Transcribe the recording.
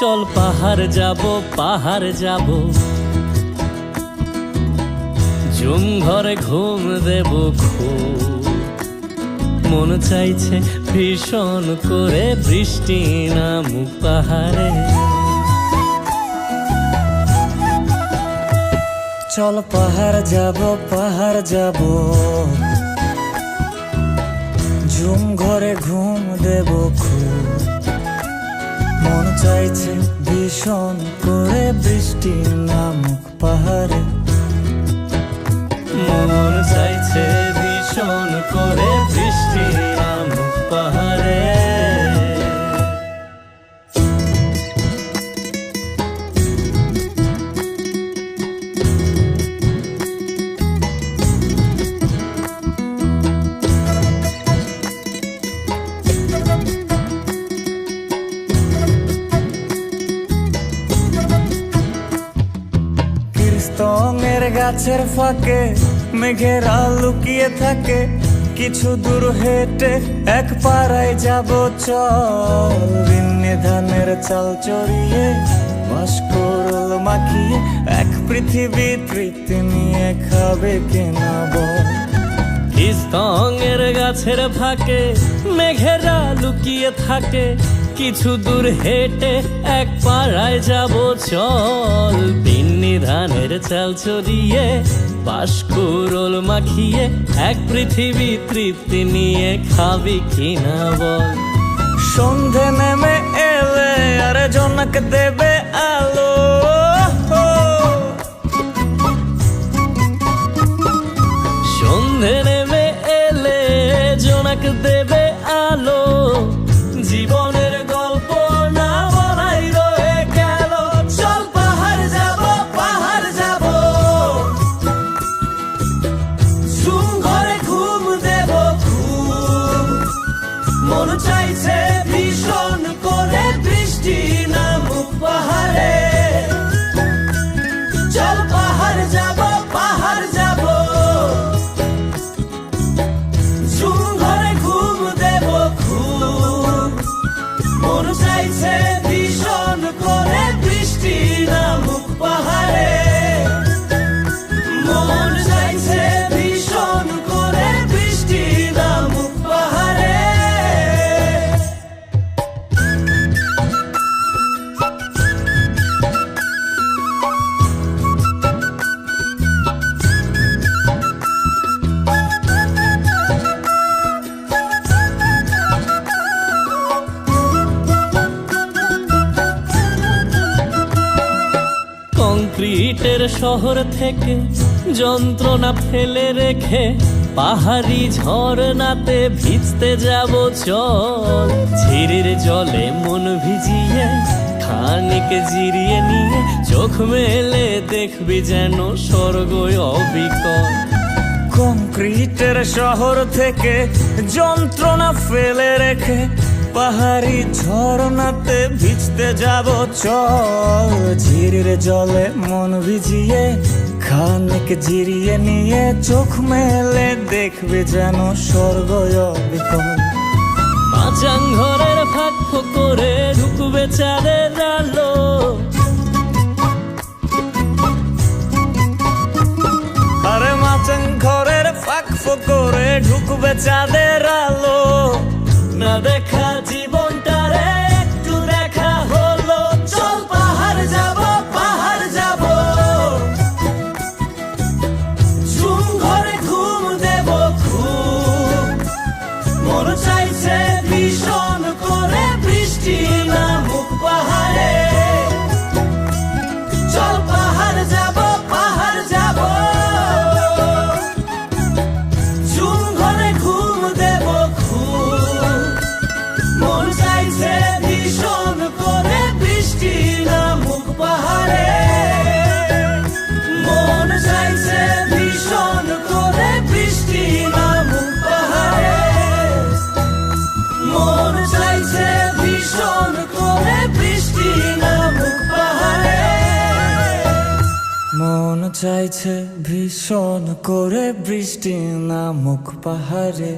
চল পাহাড় যাব ঝুম ঘরে ঘুম দেব খুব মন চাইছে ভীষণ করে বৃষ্টি নামুক পাহাড়ে। চল পাহাড় যাব ঝুম ঘরে ঘুম দেব খুব মন চাইছে ভীষণ করে বৃষ্টি নামুক পাহাড়ে। মন চাইছে ভীষণ করে বৃষ্টি নামুক পাহাড়ে। স্তঙের গাছের ফাঁকে মেঘেরা লুকিয়ে থাকে, কিছু দূর হেঁটে এক পাড়ায় যাব চল। বিন্নি ধানের চাল চড়িয়ে বাঁশকরল মাখিয়ে এক পৃথিবী তৃপ্তি নিয়ে খাবে কিনা বল। স্তঙের গাছের ফাঁকে মেঘেরা লুকিয়ে থাকে, কিছু দূর হেঁটে এক পাড়ায় যাব চল। বিন্নি ধানের চাল চড়িয়ে বাঁশকরল মাখিয়ে এক পৃথিবী তৃপ্তি নিয়ে খাবি কিনা বল। সন্ধে নেমে এলে আর জনক দেবে আলো, সন্ধে নেমে এলে জোনাক দেবে আলো। জীবনের গল্প না বলাই রয়ে গেল, চল পাহাড় যাব ঝুম ঘরে ঘুম দেব খুব মন চাইছে ভীষণ করে বৃষ্টি নামুক পাহাড়ে। চল পাহাড় যাব ঝুম ঘরে ঘুম দেব খুব মন চাইছে ভীষণ করে বৃষ্টি নামুক পাহাড়ে। মন চাইছে ভীষণ করে বৃষ্টি নামুক পাহাড়ে। কংক্রিটের শহর থেকে যন্ত্রণা ফেলে রেখে পাহাড়ি ঝরনাতে ভিজতে যাব চল। ঝিরির জলে মন ভিজিয়ে খানিক জিরিয়ে নিয়ে চোখ মেলে দেখবি যেন স্বর্গ অবিকল। কংক্রিটের শহর থেকে যন্ত্রণা ফেলে রেখে পাহাড়ি ঝরনাতে ভিজতে যাব চল। ঝিরির জলে মন ভিজিয়ে খানিক জিরিয়ে নিয়ে চোখ মেলে দেখবে যেন স্বর্গ অবিকল। মাচাং ঘরের ফাঁক করে ঢুকবে চাঁদের আলো, আরে মাচাং ঘরের ফাঁক করে ঢুকবে চাঁদের আলো। না দেখা জীবনটারে একটু দেখা হলো, চল পাহাড় যাব ঝুম ঘরে ঘুম দেব খুব মন চাইছে ভীষণ করে বৃষ্টি নামুক পাহাড়ে। চল পাহাড় যাব ঝুম ঘরে ঘুম দেব খুব মন চাইছে ভীষণ করে বৃষ্টি নামুক পাহাড়ে। মন চাইছে ভীষণ করে বৃষ্টি নামুক পাহাড়ে। মন চাইছে ভীষণ করে বৃষ্টি নামুক পাহাড়ে। মন চাইছে ভীষণ করে বৃষ্টি নামুক পাহাড়ে।